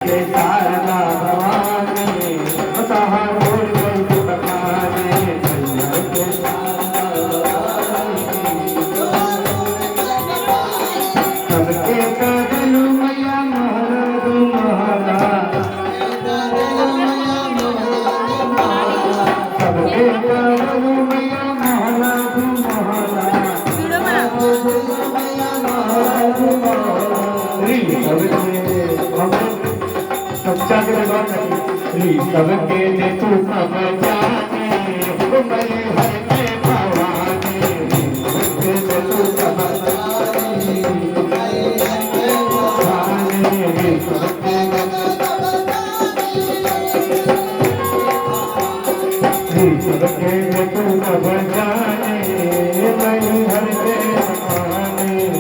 शारदा भवानी स्वतः सबके कदलू मैया महल महला सबके कदलू मैया महल महला सबके ने तू सब जाने मैं हर के भवानी सबके ने तू सब जाने सबके ने तू सब जाने मैं हर के भवानी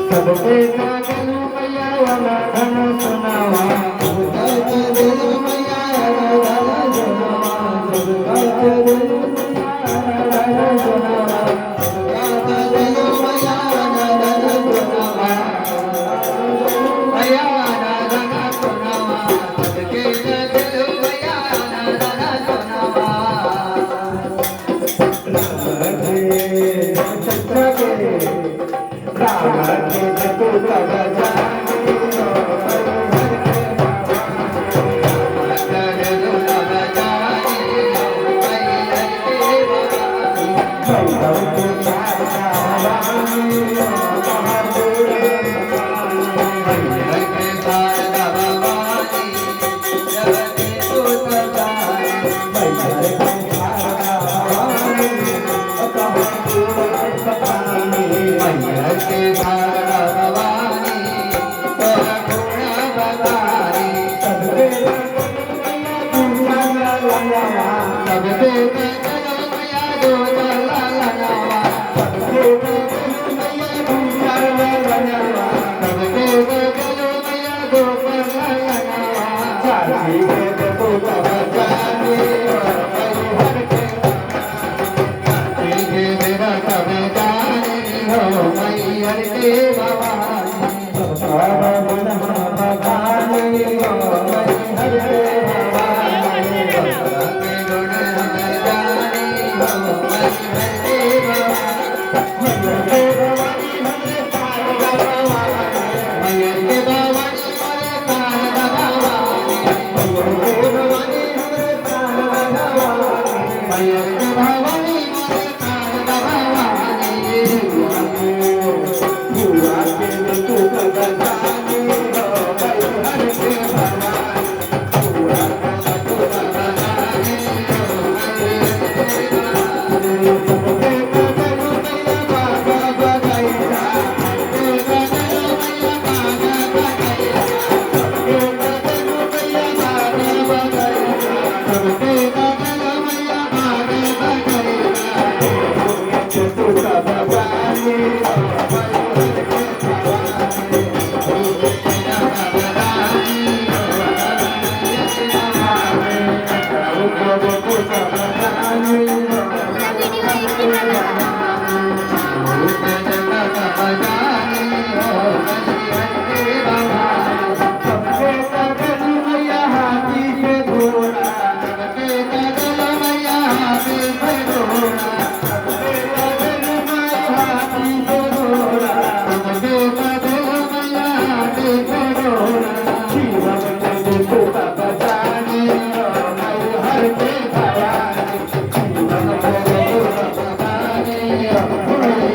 सबके कागलू मैया वाला धन सुनावा सबके कागलू मैया वाला धन सुनावा सबके कागलू मैया वाला धन सुनावा सबके कागलू मैया वाला धन सुनावा मैया वाला धन सुनावा सबके कागलू मैया वाला धन सुनावा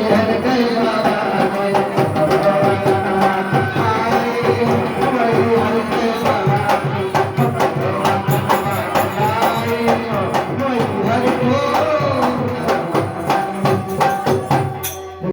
Yeah.